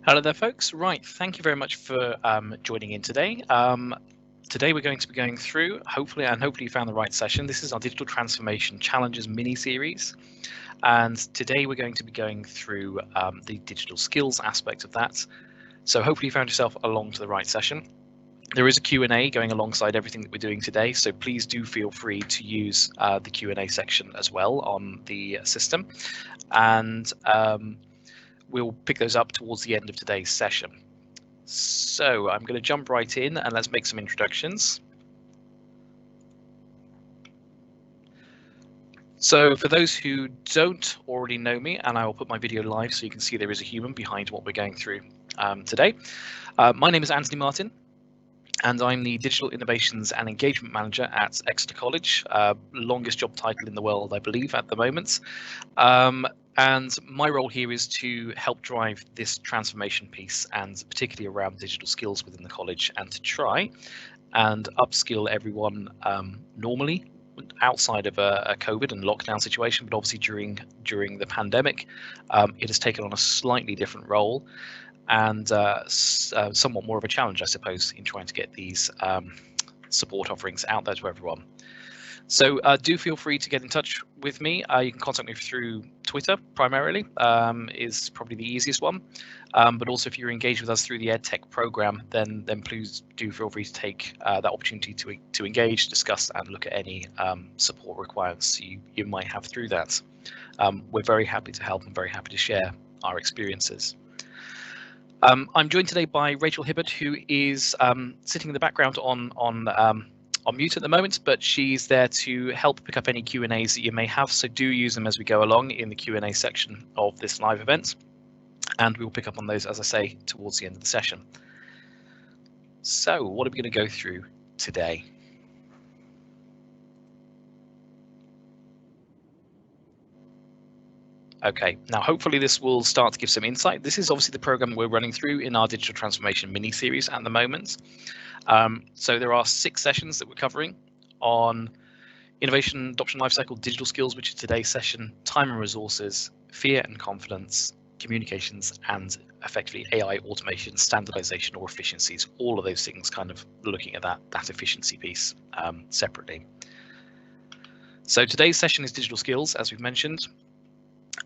Hello there, folks. Right, thank you very much for joining in today. Today we're going to be going through, hopefully you found the right session. This is our Digital Transformation Challenges mini-series. And today we're going to be going through the digital skills aspect of that. So hopefully you found yourself along to the right session. There is a Q&A going alongside everything that we're doing today, so please do feel free to use the Q&A section as well on the system. And we'll pick those up towards the end of today's session. So I'm going to jump right in and let's make some introductions. So for those who don't already know me, and I will put my video live so you can see there is a human behind what we're going through today. My name is Anthony Martin, and I'm the Digital Innovations and Engagement Manager at Exeter College, longest job title in the world, I believe, at the moment. And my role here is to help drive this transformation piece, and particularly around digital skills within the college, and to try and upskill everyone normally outside of a COVID and lockdown situation, but obviously during the pandemic, it has taken on a slightly different role and somewhat more of a challenge, I suppose, in trying to get these support offerings out there to everyone. So do feel free to get in touch with me. You can contact me through Twitter primarily, is probably the easiest one. But also if you're engaged with us through the EdTech program, then please do feel free to take that opportunity to engage, discuss, and look at any support requirements you might have through that. We're very happy to help and very happy to share our experiences. I'm joined today by Rachel Hibbert, who is sitting in the background on mute at the moment, but she's there to help pick up any Q&As that you may have, so do use them as we go along in the Q&A section of this live event, and we will pick up on those, as I say, towards the end of the session. So what are we going to go through today? Okay, now hopefully this will start to give some insight. This is obviously the program we're running through in our digital transformation mini-series at the moment. So there are 6 sessions that we're covering on innovation, adoption lifecycle, digital skills, which is today's session, time and resources, fear and confidence, communications, and effectively AI automation, standardization, or efficiencies. All of those things kind of looking at that efficiency piece separately. So today's session is digital skills, as we've mentioned.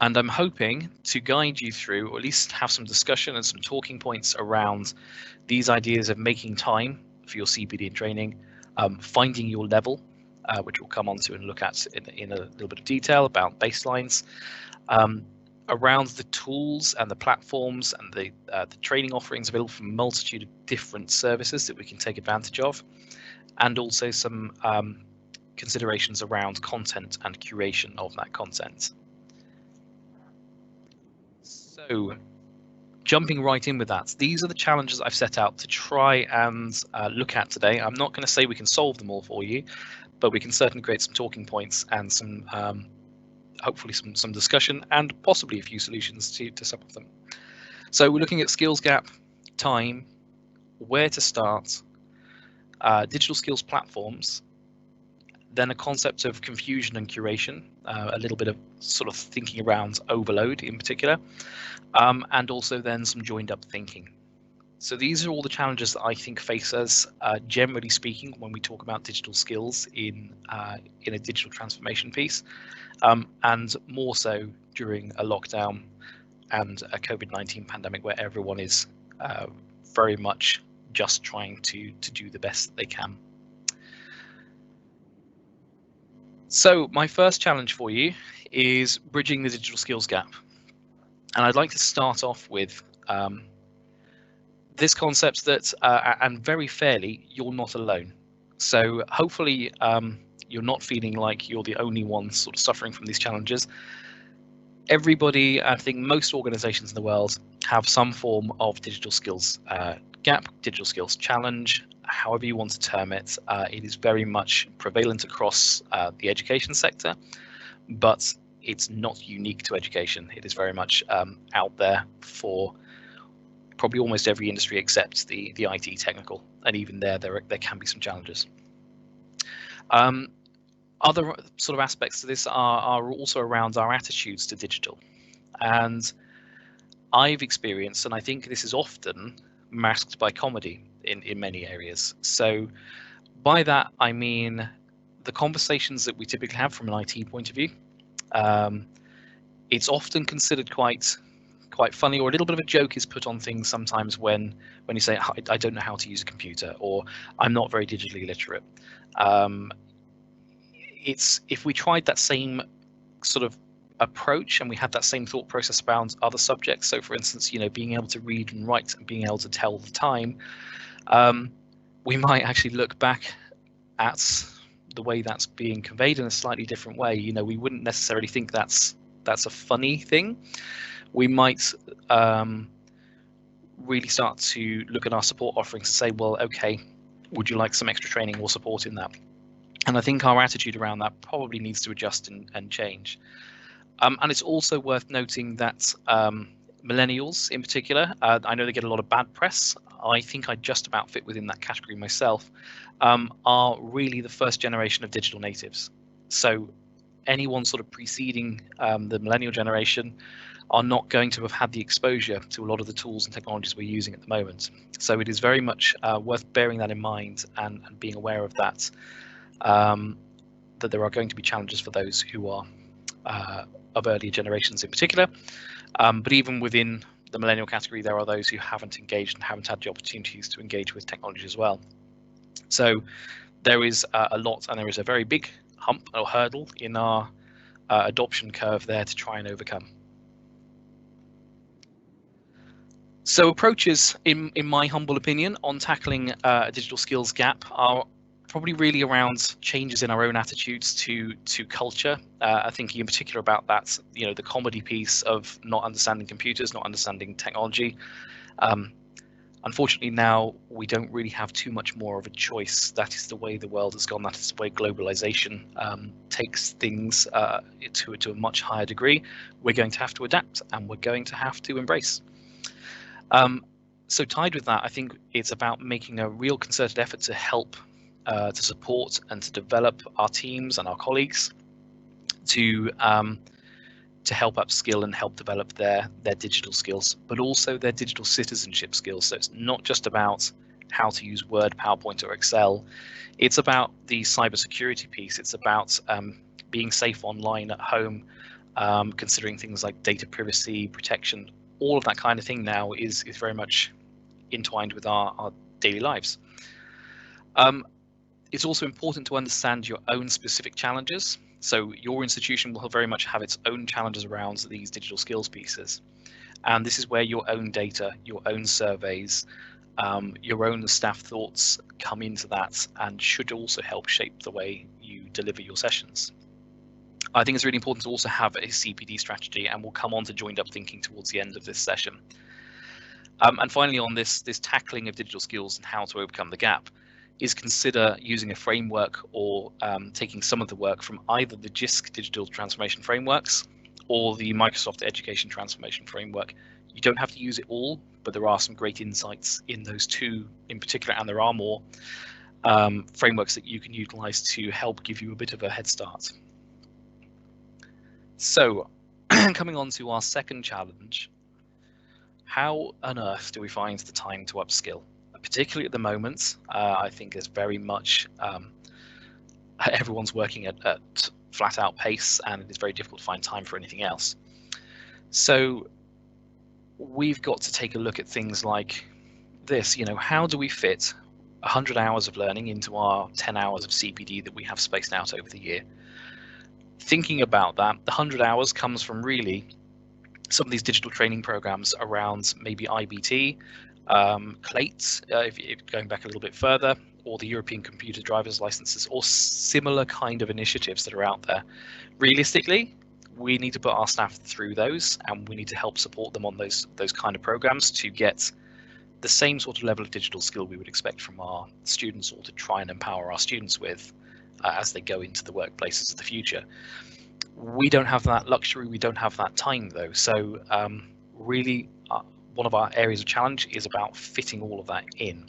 And I'm hoping to guide you through, or at least have some discussion and some talking points around these ideas of making time for your CPD and training, finding your level, which we'll come on to and look at in a little bit of detail about baselines, around the tools and the platforms and the training offerings available from a multitude of different services that we can take advantage of, and also some considerations around content and curation of that content. So jumping right in with that, these are the challenges I've set out to try and look at today. I'm not going to say we can solve them all for you, but we can certainly create some talking points and some hopefully some discussion and possibly a few solutions to some of them. So we're looking at skills gap, time, where to start, digital skills platforms, then a concept of confusion and curation, a little bit of sort of thinking around overload in particular, and also then some joined up thinking. So these are all the challenges that I think face us, generally speaking, when we talk about digital skills in a digital transformation piece, and more so during a lockdown and a COVID-19 pandemic, where everyone is very much just trying to do the best that they can. So my first challenge for you is bridging the digital skills gap. And I'd like to start off with this concept that, and very fairly, you're not alone. So hopefully you're not feeling like you're the only one sort of suffering from these challenges. Everybody, I think most organizations in the world have some form of digital skills gap, digital skills challenge, however you want to term it. It is very much prevalent across the education sector, but it's not unique to education. It is very much out there for probably almost every industry except the IT technical, and even there can be some challenges. Other sort of aspects to this are also around our attitudes to digital, and I've experienced, and I think this is often masked by comedy in many areas. So by that, I mean the conversations that we typically have from an IT point of view. It's often considered quite funny, or a little bit of a joke is put on things sometimes when you say, I don't know how to use a computer, or I'm not very digitally literate. It's if we tried that same sort of approach and we had that same thought process around other subjects. So for instance, being able to read and write and being able to tell the time, we might actually look back at the way that's being conveyed in a slightly different way. We wouldn't necessarily think that's a funny thing. We might really start to look at our support offerings and say, well, okay, would you like some extra training or support in that? And I think our attitude around that probably needs to adjust and change. And it's also worth noting that millennials in particular, I know they get a lot of bad press. I think I just about fit within that category myself, are really the first generation of digital natives. So anyone sort of preceding the millennial generation are not going to have had the exposure to a lot of the tools and technologies we're using at the moment. So it is very much worth bearing that in mind and being aware of that, that there are going to be challenges for those who are of earlier generations in particular. But even within the millennial category, there are those who haven't engaged and haven't had the opportunities to engage with technology as well. So there is a lot, and there is a very big hump or hurdle in our adoption curve there to try and overcome. So approaches, in my humble opinion, on tackling a digital skills gap are probably really around changes in our own attitudes to culture. I think in particular about that, the comedy piece of not understanding computers, not understanding technology. Unfortunately, now we don't really have too much more of a choice. That is the way the world has gone. That is the way globalization takes things to a much higher degree. We're going to have to adapt, and we're going to have to embrace. So tied with that, I think it's about making a real concerted effort to help, to support and to develop our teams and our colleagues to help upskill and help develop their digital skills, but also their digital citizenship skills. So it's not just about how to use Word, PowerPoint, or Excel. It's about the cybersecurity piece. It's about being safe online at home, considering things like data privacy, protection. All of that kind of thing now is very much entwined with our daily lives. It's also important to understand your own specific challenges. So your institution will very much have its own challenges around these digital skills pieces. And this is where your own data, your own surveys, your own staff thoughts come into that and should also help shape the way you deliver your sessions. I think it's really important to also have a CPD strategy, and we'll come on to joined up thinking towards the end of this session. And finally, on this tackling of digital skills and how to overcome the gap, is consider using a framework or taking some of the work from either the JISC digital transformation frameworks or the Microsoft Education Transformation Framework. You don't have to use it all, but there are some great insights in those two in particular, and there are more frameworks that you can utilize to help give you a bit of a head start. So coming on to our second challenge, how on earth do we find the time to upskill? Particularly at the moment, I think is very much everyone's working at flat out pace, and it is very difficult to find time for anything else. So we've got to take a look at things like this. How do we fit 100 hours of learning into our 10 hours of CPD that we have spaced out over the year? Thinking about that, the 100 hours comes from really some of these digital training programs around maybe IBT, CLATE, if you're going back a little bit further, or the European Computer Driver's Licenses, or similar kind of initiatives that are out there. Realistically, we need to put our staff through those, and we need to help support them on those kind of programs to get the same sort of level of digital skill we would expect from our students, or to try and empower our students with as they go into the workplaces of the future. We don't have that luxury, we don't have that time though. So really one of our areas of challenge is about fitting all of that in.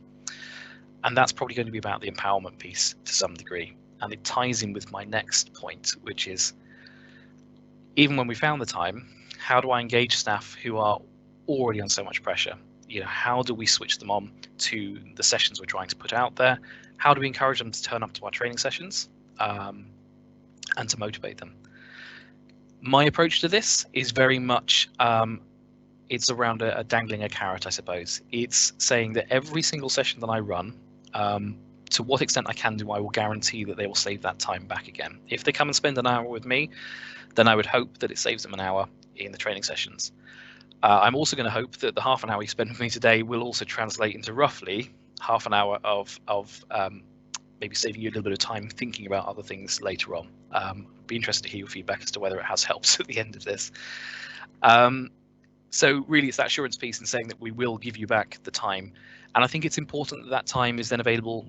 And that's probably going to be about the empowerment piece to some degree. And it ties in with my next point, which is, even when we found the time, how do I engage staff who are already under so much pressure. How do we switch them on to the sessions we're trying to put out there? How do we encourage them to turn up to our training sessions and to motivate them? My approach to this is very much it's around dangling a carrot, I suppose. It's saying that every single session that I run, to what extent I can do, I will guarantee that they will save that time back again. If they come and spend an hour with me, then I would hope that it saves them an hour in the training sessions. I'm also going to hope that the half an hour you spend with me today will also translate into roughly half an hour of maybe saving you a little bit of time thinking about other things later on. Be interested to hear your feedback as to whether it has helped at the end of this. So really, it's that assurance piece and saying that we will give you back the time. And I think it's important that that time is then available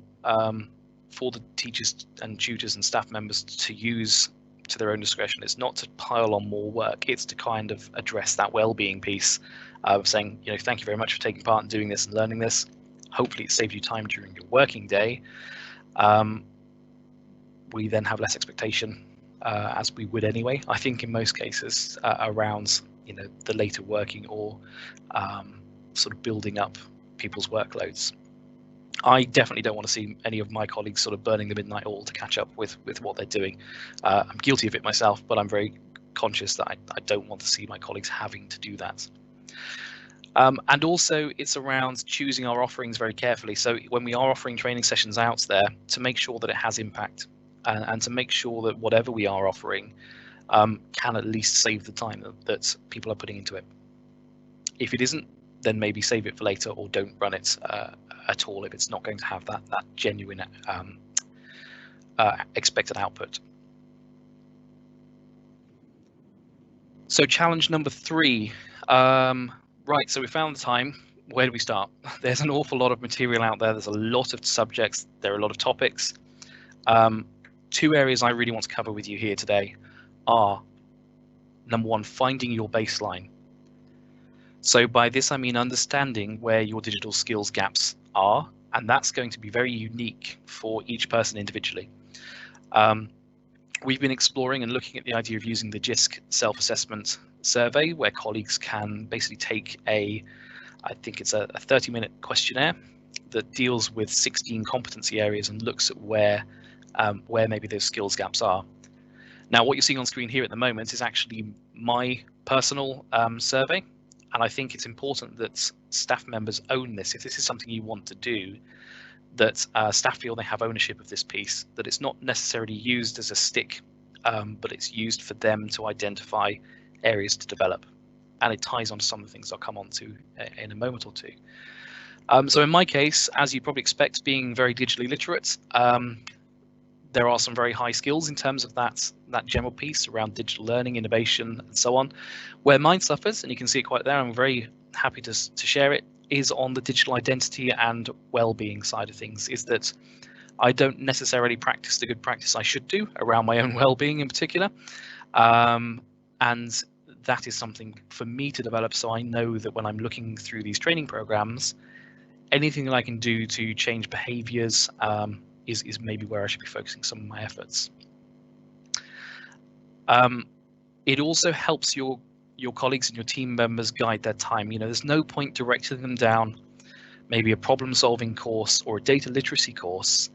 for the teachers and tutors and staff members to use to their own discretion. It's not to pile on more work. It's to kind of address that well-being piece of saying, thank you very much for taking part in doing this and learning this. Hopefully it saved you time during your working day. We then have less expectation, as we would anyway, I think in most cases, around the later working or sort of building up people's workloads. I definitely don't want to see any of my colleagues sort of burning the midnight oil to catch up with what they're doing. I'm guilty of it myself, but I'm very conscious that I don't want to see my colleagues having to do that. And also it's around choosing our offerings very carefully. So when we are offering training sessions out there, to make sure that it has impact and to make sure that whatever we are offering can at least save the time that people are putting into it. If it isn't, then maybe save it for later or don't run it at all if it's not going to have that genuine expected output. So challenge number 3. Right, so we found the time. Where do we start? There's an awful lot of material out there. There's a lot of subjects. There are a lot of topics. 2 areas I really want to cover with you here today are, number 1, finding your baseline. So by this I mean understanding where your digital skills gaps are, and that's going to be very unique for each person individually. We've been exploring and looking at the idea of using the JISC self-assessment survey, where colleagues can basically take I think it's a 30-minute questionnaire that deals with 16 competency areas and looks at where maybe those skills gaps are. Now, what you're seeing on screen here at the moment is actually my personal survey, and I think it's important that staff members own this. If this is something you want to do, that staff feel they have ownership of this piece, that it's not necessarily used as a stick, but it's used for them to identify areas to develop. And it ties on to some of the things I'll come on to in a moment or two. So in my case, as you probably expect, being very digitally literate, there are some very high skills in terms of that general piece around digital learning, innovation, and so on. Where mine suffers, and you can see it quite there, I'm very happy to share it, is on the digital identity and well-being side of things, is that I don't necessarily practice the good practice I should do around my own well-being in particular. And that is something for me to develop, so I know that when I'm looking through these training programs, anything that I can do to change behaviors is maybe where I should be focusing some of my efforts. It also helps your colleagues and your team members guide their time. There's no point directing them down maybe a problem-solving course or a data literacy course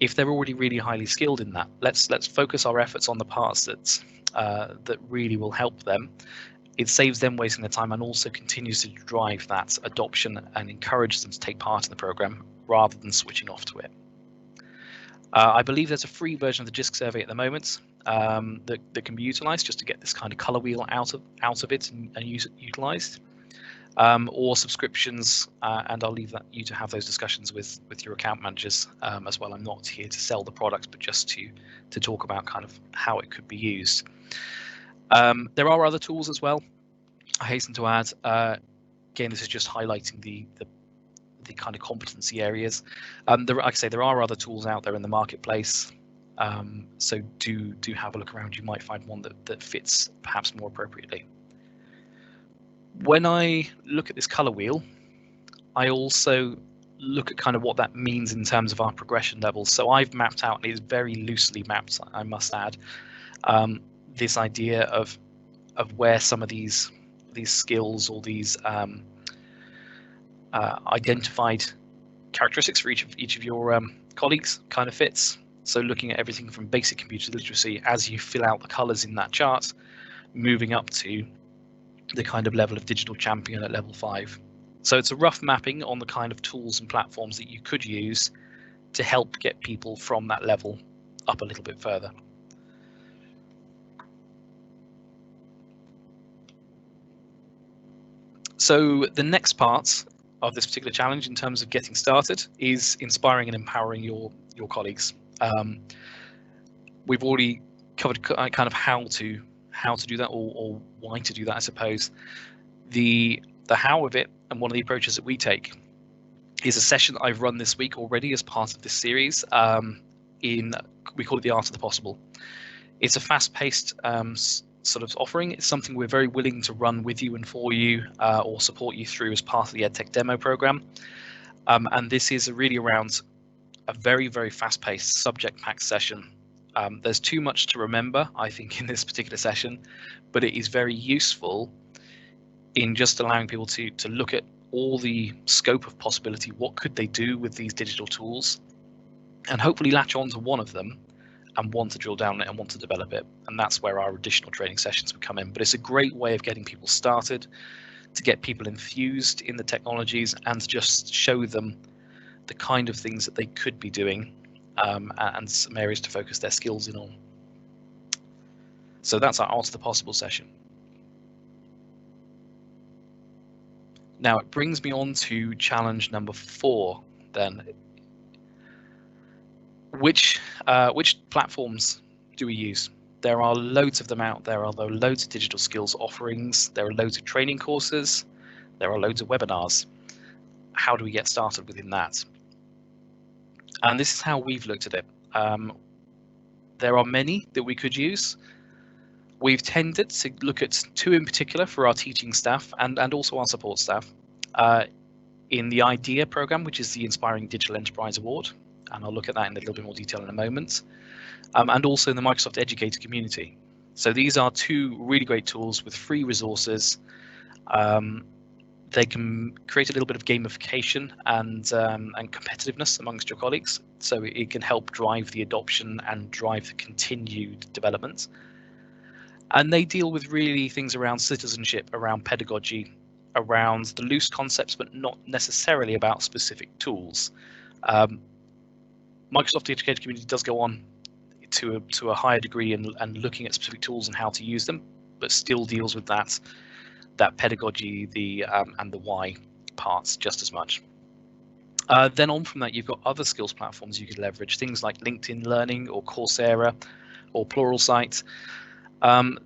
if they're already really highly skilled in that. Let's focus our efforts on the parts that really will help them. It saves them wasting their time and also continues to drive that adoption and encourage them to take part in the program rather than switching off to it. I believe there's a free version of the JISC survey at the moment that can be utilized just to get this kind of color wheel out of it and use it utilized, or subscriptions, and I'll leave you to have those discussions with your account managers as well. I'm not here to sell the product, but just to talk about kind of how it could be used. There are other tools as well, I hasten to add. Again, this is just highlighting the kind of competency areas. Like I say, there are other tools out there in the marketplace, so do have a look around. You might find one that fits perhaps more appropriately. When I look at this color wheel, I also look at kind of what that means in terms of our progression levels. So I've mapped out, and it's very loosely mapped, I must add, this idea of where some of these these skills or these identified characteristics for each of your colleagues kind of fits. So looking at everything from basic computer literacy as you fill out the colors in that chart, moving up to the kind of level of digital champion at level 5. So it's a rough mapping on the kind of tools and platforms that you could use to help get people from that level up a little bit further. So the next part of this particular challenge in terms of getting started is inspiring and empowering your colleagues. We've already covered kind of how to do that, or why to do that, I suppose. The how of it, and one of the approaches that we take, is a session that I've run this week already as part of this series. We call it the Art of the Possible. It's a fast-paced sort of offering. It's something we're very willing to run with you and for you, or support you through as part of the EdTech demo program. And this is really around a very, very fast-paced subject-packed session. There's too much to remember, I think, in this particular session, but it is very useful in just allowing people to look at all the scope of possibility. What could they do with these digital tools, and hopefully latch on to one of them and want to drill down on it and want to develop it. And that's where our additional training sessions would come in. But it's a great way of getting people started, to get people enthused in the technologies, and to just show them the kind of things that they could be doing, and some areas to focus their skills in on. So that's our Art of the Possible session. Now it brings me on to challenge number 4 then. Which platforms do we use? There are loads of them out there. Although loads of digital skills offerings, there are loads of training courses, there are loads of webinars. How do we get started within that? And this is how we've looked at it. There are many that we could use. We've tended to look at 2 in particular for our teaching staff and also our support staff. In the IDEA program, which is the Inspiring Digital Enterprise Award, and I'll look at that in a little bit more detail in a moment, and also in the Microsoft Educator community. So these are 2 really great tools with free resources. They can create a little bit of gamification and competitiveness amongst your colleagues, so it can help drive the adoption and drive the continued development. And they deal with really things around citizenship, around pedagogy, around the loose concepts, but not necessarily about specific tools. Microsoft Educator community does go on to a higher degree and looking at specific tools and how to use them, but still deals with that pedagogy, and the why parts just as much. Then on from that, you've got other skills platforms you could leverage, things like LinkedIn Learning or Coursera or Pluralsight.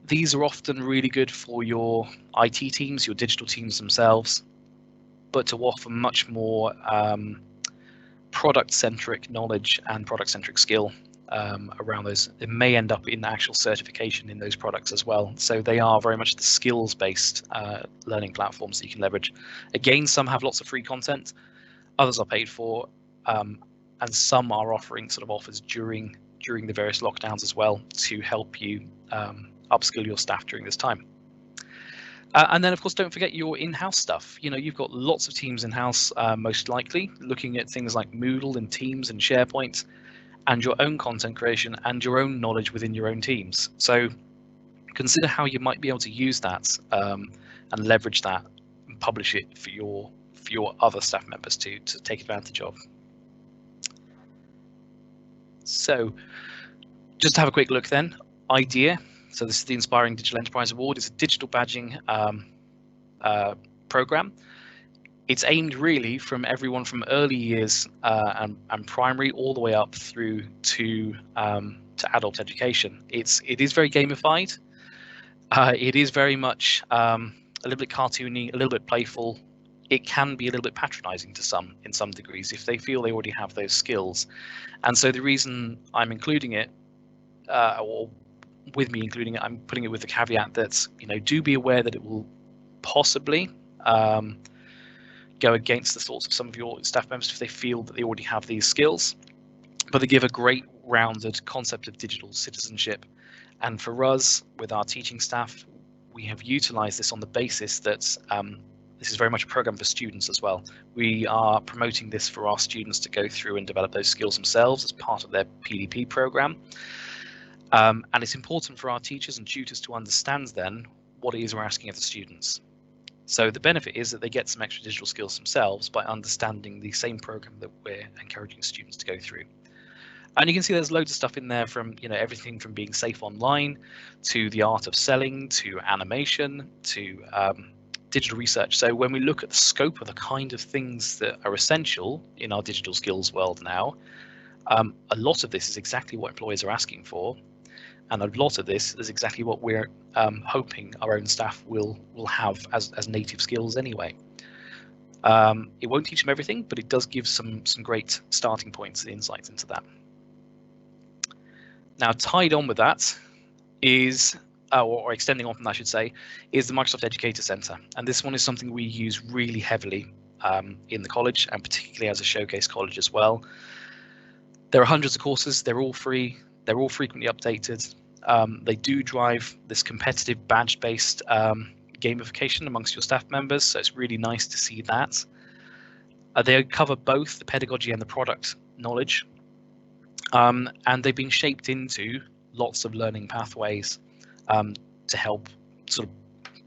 These are often really good for your IT teams, your digital teams themselves, but to offer much more product-centric knowledge and product-centric skill around those. It may end up in actual certification in those products as well. So they are very much the skills-based learning platforms that you can leverage. Again, some have lots of free content, others are paid for, and some are offering sort of offers during the various lockdowns as well to help you upskill your staff during this time. And then, of course, don't forget your in-house stuff. You've got lots of teams in-house, most likely, looking at things like Moodle and Teams and SharePoint, and your own content creation and your own knowledge within your own teams. So consider how you might be able to use that and leverage that and publish it for your other staff members to take advantage of. So just to have a quick look then, IDEA. So this is the Inspiring Digital Enterprise Award. It's a digital badging program. It's aimed really from everyone from early years and primary all the way up through to adult education. It is very gamified. It is very much a little bit cartoony, a little bit playful. It can be a little bit patronizing to some in some degrees if they feel they already have those skills. And so the reason I'm including it, or with me including it, I'm putting it with the caveat that, do be aware that it will possibly go against the thoughts of some of your staff members if they feel that they already have these skills. But they give a great rounded concept of digital citizenship. And for us, with our teaching staff, we have utilized this on the basis that this is very much a program for students as well. We are promoting this for our students to go through and develop those skills themselves as part of their PDP program. And it's important for our teachers and tutors to understand then what it is we're asking of the students. So the benefit is that they get some extra digital skills themselves by understanding the same program that we're encouraging students to go through. And you can see there's loads of stuff in there from, everything from being safe online to the art of selling to animation to digital research. So when we look at the scope of the kind of things that are essential in our digital skills world now, a lot of this is exactly what employers are asking for. And a lot of this is exactly what we're hoping our own staff will have as native skills anyway. It won't teach them everything, but it does give some great starting points and insights into that. Now, tied on with that is, or extending on from that, I should say, is the Microsoft Educator Center. And this one is something we use really heavily in the college, and particularly as a showcase college as well. There are hundreds of courses. They're all free. They're all frequently updated. They do drive this competitive badge-based gamification amongst your staff members, so it's really nice to see that. They cover both the pedagogy and the product knowledge, and they've been shaped into lots of learning pathways to help sort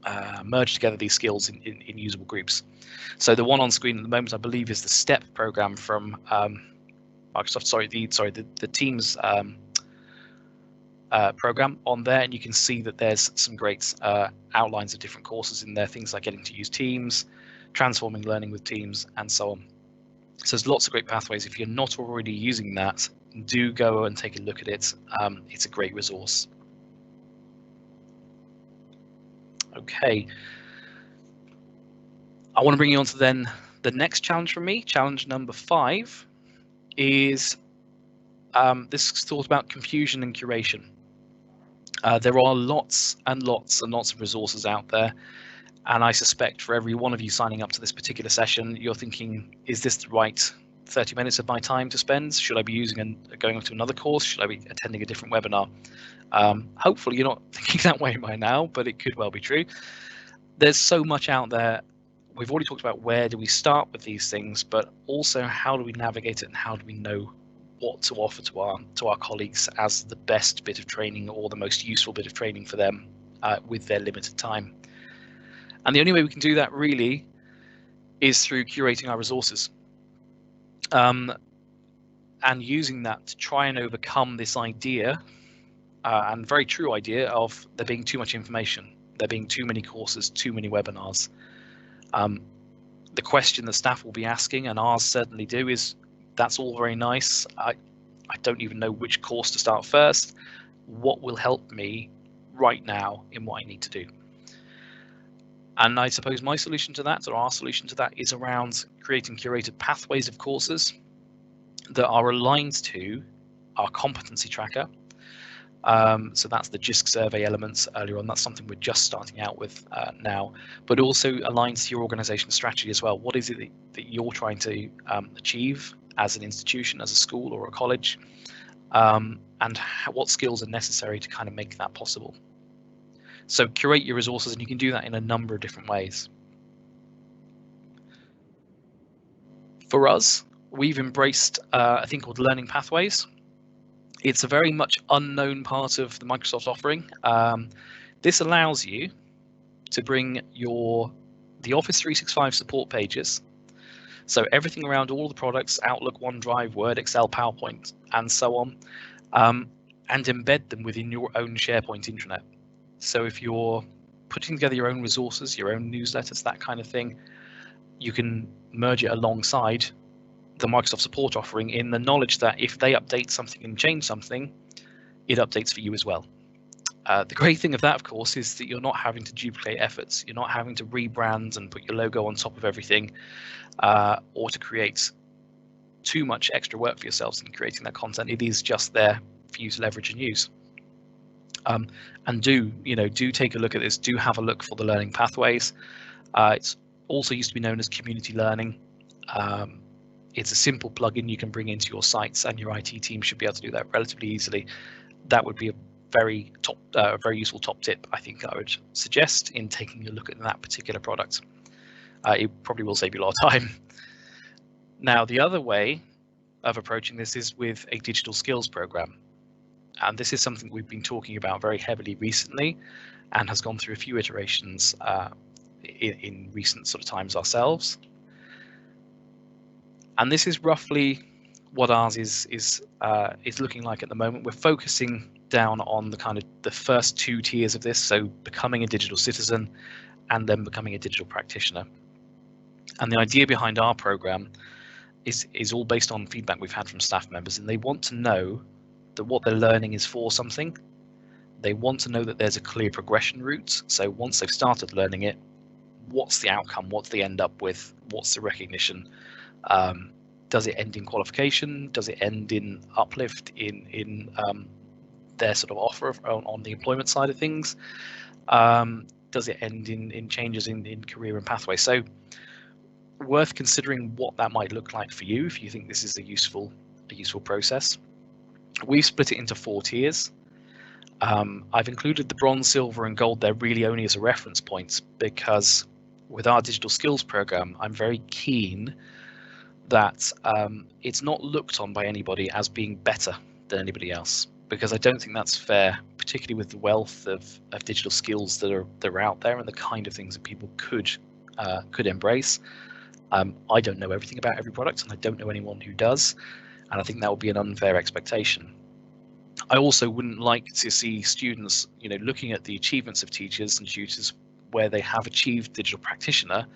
of merge together these skills in usable groups. So the one on screen at the moment, I believe, is the STEP program from Microsoft. The Teams program on there, and you can see that there's some great outlines of different courses in there, things like getting to use Teams, transforming learning with Teams, and so on. So there's lots of great pathways. If you're not already using that, do go and take a look at it. It's a great resource. Okay, I want to bring you on to then the next challenge from me. Challenge number 5 is this is thought about confusion and curation. There are lots and lots and lots of resources out there, and I suspect for every one of you signing up to this particular session, you're thinking, is this the right 30 minutes of my time to spend? Should I be using going on to another course? Should I be attending a different webinar? Hopefully you're not thinking that way by now, but it could well be true. There's so much out there. We've already talked about where do we start with these things, but also how do we navigate it and how do we know what to offer to our colleagues as the best bit of training or the most useful bit of training for them with their limited time. And the only way we can do that really is through curating our resources and using that to try and overcome this idea and very true idea of there being too much information, there being too many courses, too many webinars. The question that staff will be asking, and ours certainly do, is that's all very nice. I don't even know which course to start first. What will help me right now in what I need to do? And I suppose my solution to that, or our solution to that, is around creating curated pathways of courses that are aligned to our competency tracker. So that's the JISC survey elements earlier on. That's something we're just starting out with now, but also aligns to your organization strategy as well. What is it that you're trying to achieve as an institution, as a school or a college, and what skills are necessary to kind of make that possible? So curate your resources, and you can do that in a number of different ways. For us, we've embraced a thing called learning pathways. It's a very much unknown part of the Microsoft offering. This allows you to bring the Office 365 support pages, so everything around all the products, Outlook, OneDrive, Word, Excel, PowerPoint, and so on, and embed them within your own SharePoint intranet. So if you're putting together your own resources, your own newsletters, that kind of thing, you can merge it alongside the Microsoft support offering in the knowledge that if they update something and change something, it updates for you as well. The great thing of that, of course, is that you're not having to duplicate efforts. You're not having to rebrand and put your logo on top of everything, or to create too much extra work for yourselves in creating that content. It is just there for you to leverage and use. And do take a look at this. Do have a look for the learning pathways. It's also used to be known as community learning. It's a simple plugin you can bring into your sites, and your IT team should be able to do that relatively easily. That would be a very useful top tip I think I would suggest in taking a look at that particular product. It probably will save you a lot of time. Now, the other way of approaching this is with a digital skills program. And this is something we've been talking about very heavily recently and has gone through a few iterations in recent sort of times ourselves. And this is roughly what ours is looking like at the moment. We're focusing down on the first two tiers of this, so becoming a digital citizen and then becoming a digital practitioner. And the idea behind our program is all based on feedback we've had from staff members, and they want to know that what they're learning is for something. They want to know that there's a clear progression route. So once they've started learning it, what's the outcome? What's the end up with? What's the recognition? Does it end in qualification? Does it end in uplift in their sort of offer on the employment side of things? Does it end in changes in career and pathway? So worth considering what that might look like for you if you think this is a useful process. We've split it into 4 tiers. I've included the bronze, silver, and gold there really only as a reference point, because with our digital skills program, I'm very keen that it's not looked on by anybody as being better than anybody else, because I don't think that's fair, particularly with the wealth of digital skills that are out there and the kind of things that people could embrace. I don't know everything about every product, and I don't know anyone who does, and I think that would be an unfair expectation. I also wouldn't like to see students, looking at the achievements of teachers and tutors where they have achieved digital practitioner,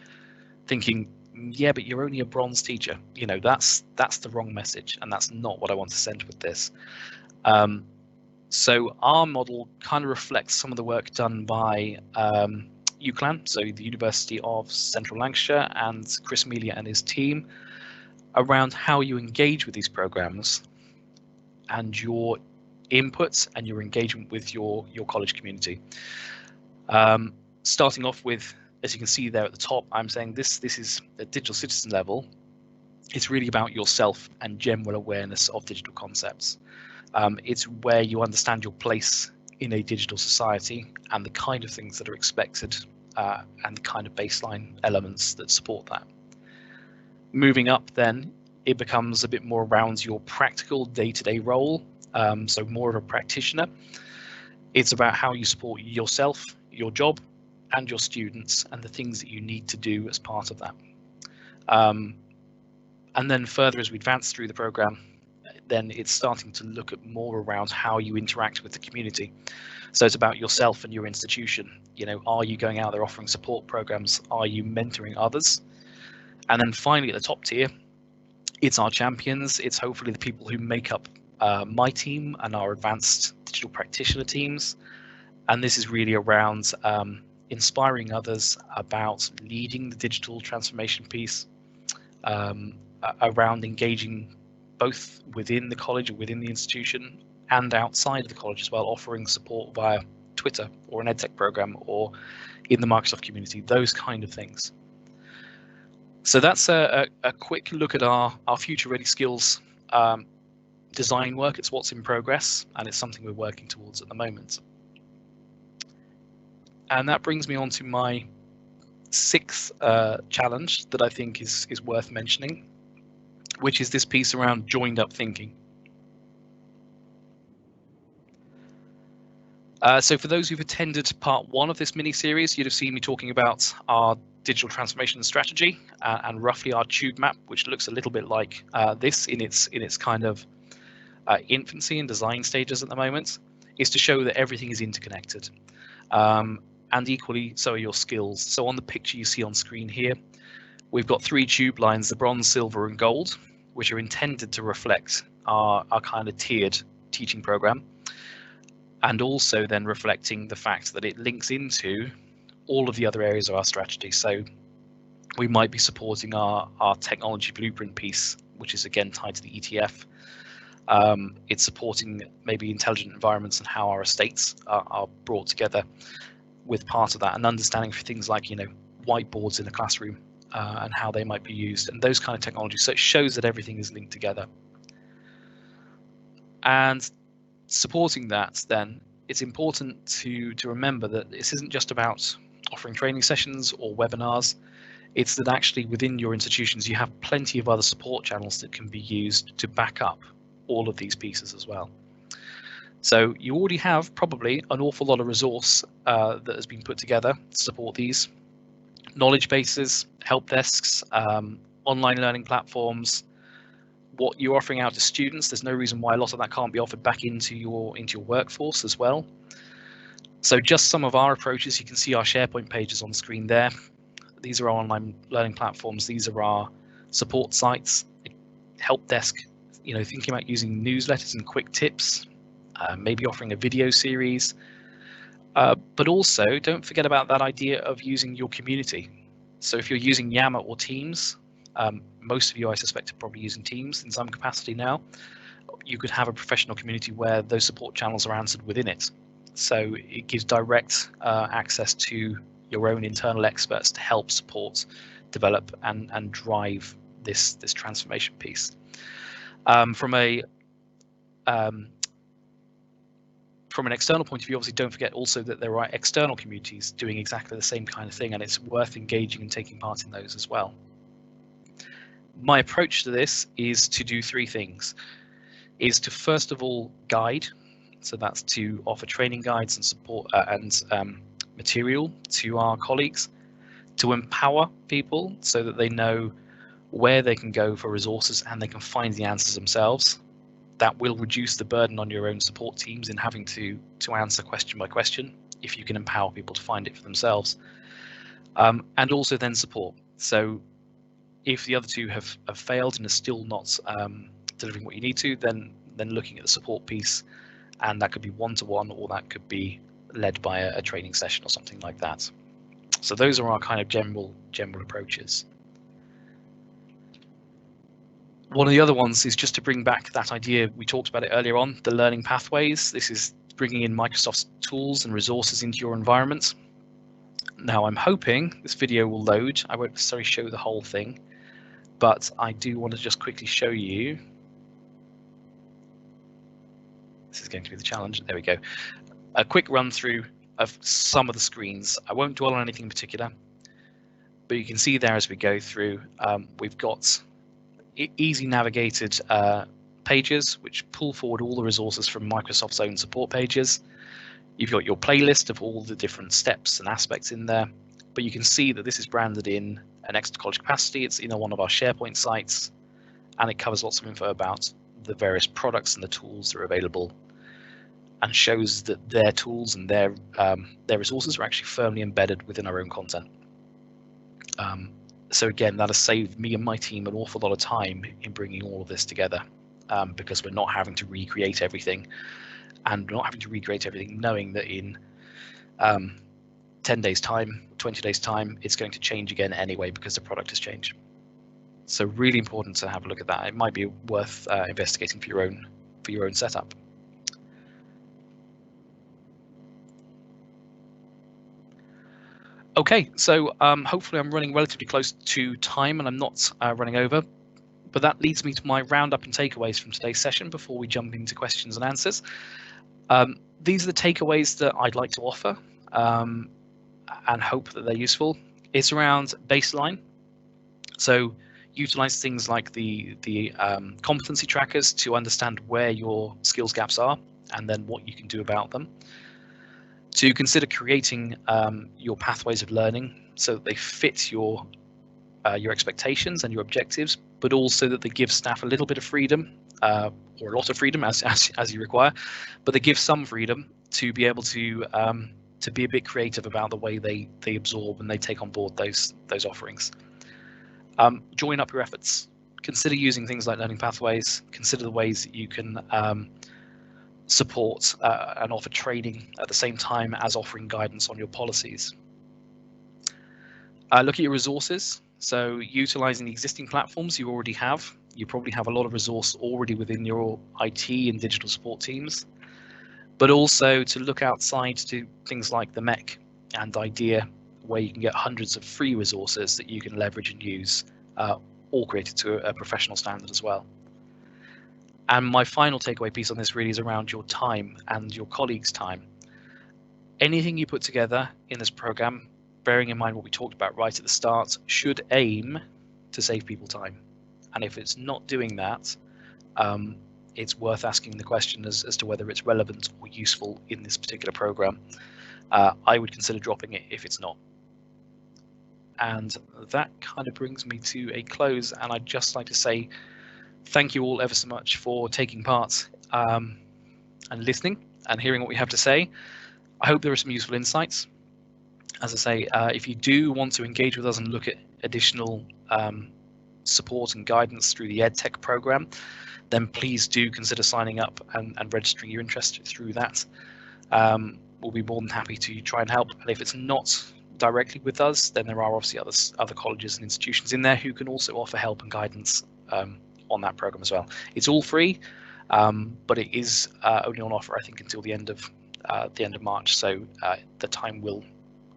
thinking, yeah, but you're only a bronze teacher. That's the wrong message, and that's not what I want to send with this. So our model kind of reflects some of the work done by UCLan, so the University of Central Lancashire, and Chris Melia and his team around how you engage with these programs and your inputs and your engagement with your college community. Starting off with, as you can see there at the top, I'm saying this is at digital citizen level. It's really about yourself and general awareness of digital concepts. It's where you understand your place in a digital society and the kind of things that are expected and the kind of baseline elements that support that. Moving up then, it becomes a bit more around your practical day-to-day role, so more of a practitioner. It's about how you support yourself, your job, and your students, and the things that you need to do as part of that. And then further, as we advance through the program, then it's starting to look at more around how you interact with the community. So it's about yourself and your institution. Are you going out there offering support programs? Are you mentoring others? And then finally, at the top tier, it's our champions. It's hopefully the people who make up my team and our advanced digital practitioner teams. And this is really around inspiring others about leading the digital transformation piece, around engaging both within the college or within the institution and outside of the college as well, offering support via Twitter or an EdTech program or in the Microsoft community, those kind of things. So that's a quick look at our future ready skills design work. It's what's in progress, and it's something we're working towards at the moment. And that brings me on to my 6th challenge that I think is worth mentioning, which is this piece around joined up thinking. So for those who've attended part 1 of this mini-series, you'd have seen me talking about our digital transformation strategy and roughly our tube map, which looks a little bit like this in its kind of infancy and design stages at the moment, is to show that everything is interconnected. And equally, so are your skills. So on the picture you see on screen here, we've got 3 tube lines, the bronze, silver, and gold, which are intended to reflect our kind of tiered teaching program, and also then reflecting the fact that it links into all of the other areas of our strategy. So we might be supporting our technology blueprint piece, which is again tied to the ETF. It's supporting maybe intelligent environments and how our estates are brought together with part of that, and understanding for things like whiteboards in a classroom and how they might be used and those kind of technologies. So it shows that everything is linked together. And supporting that then it's important to remember that this isn't just about offering training sessions or webinars. It's that actually within your institutions you have plenty of other support channels that can be used to back up all of these pieces as well. So you already have probably an awful lot of resource that has been put together to support these knowledge bases, help desks, online learning platforms. What you're offering out to students, there's no reason why a lot of that can't be offered back into your workforce as well. So just some of our approaches, you can see our SharePoint pages on the screen there. These are our online learning platforms. These are our support sites, help desk, thinking about using newsletters and quick tips, maybe offering a video series, but also don't forget about that idea of using your community. So if you're using Yammer or Teams, most of you I suspect are probably using Teams in some capacity now, you could have a professional community where those support channels are answered within it. So it gives direct access to your own internal experts to help support, develop and drive this transformation piece. From an external point of view, obviously don't forget also that there are external communities doing exactly the same kind of thing, and it's worth engaging and taking part in those as well. My approach to this is to do three things. Is to first of all guide, so that's to offer training guides and support and material to our colleagues, to empower people so that they know where they can go for resources and they can find the answers themselves. That will reduce the burden on your own support teams in having to answer question by question if you can empower people to find it for themselves. And also then support. So if the other two have failed and are still not delivering what you need to, then looking at the support piece, and that could be one-to-one or that could be led by a training session or something like that. So those are our kind of general approaches. One of the other ones is just to bring back that idea, we talked about it earlier on, the learning pathways. This is bringing in Microsoft's tools and resources into your environment. Now I'm hoping this video will load. I won't necessarily show the whole thing, but I do want to just quickly show you. This is going to be the challenge. There we go. A quick run through of some of the screens. I won't dwell on anything in particular, but you can see there as we go through, we've got easy navigated pages which pull forward all the resources from Microsoft's own support pages. You've got your playlist of all the different steps and aspects in there, but you can see that this is branded in an Exeter College capacity. It's in one of our SharePoint sites, and it covers lots of info about the various products and the tools that are available, and shows that their tools and their resources are actually firmly embedded within our own content. So again, that has saved me and my team an awful lot of time in bringing all of this together, because we're not having to recreate everything, and we're not having to recreate everything knowing that in 10 days time, 20 days time, it's going to change again anyway because the product has changed. So really important to have a look at that. It might be worth investigating for your own setup. Okay, so hopefully I'm running relatively close to time and I'm not running over, but that leads me to my roundup and takeaways from today's session before we jump into questions and answers. These are the takeaways that I'd like to offer and hope that they're useful. It's around baseline. So utilize things like the competency trackers to understand where your skills gaps are and then what you can do about them. To consider creating your pathways of learning so that they fit your expectations and your objectives, but also that they give staff a little bit of freedom, or a lot of freedom as you require, but they give some freedom to be able to be a bit creative about the way they absorb and they take on board those offerings. Join up your efforts. Consider using things like learning pathways. Consider the ways that you can support and offer training at the same time as offering guidance on your policies. Look at your resources. So utilizing the existing platforms you already have. You probably have a lot of resource already within your IT and digital support teams, but also to look outside to things like the MEC and IDEA, where you can get hundreds of free resources that you can leverage and use, all created to a professional standard as well. And my final takeaway piece on this really is around your time and your colleagues' time. Anything you put together in this program, bearing in mind what we talked about right at the start, should aim to save people time. And if it's not doing that, it's worth asking the question as to whether it's relevant or useful in this particular program. I would consider dropping it if it's not. And that kind of brings me to a close, and I'd just like to say thank you all ever so much for taking part and listening and hearing what we have to say. I hope there are some useful insights. As I say, if you do want to engage with us and look at additional support and guidance through the EdTech program, then please do consider signing up and registering your interest through that. We'll be more than happy to try and help. And if it's not directly with us, then there are obviously other colleges and institutions in there who can also offer help and guidance on that program as well. It's all free, but it is only on offer, I think, until the end of March. So the time will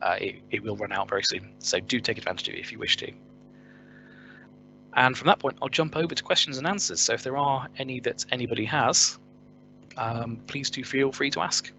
it will run out very soon. So do take advantage of it if you wish to. And from that point, I'll jump over to questions and answers. So if there are any that anybody has, please do feel free to ask.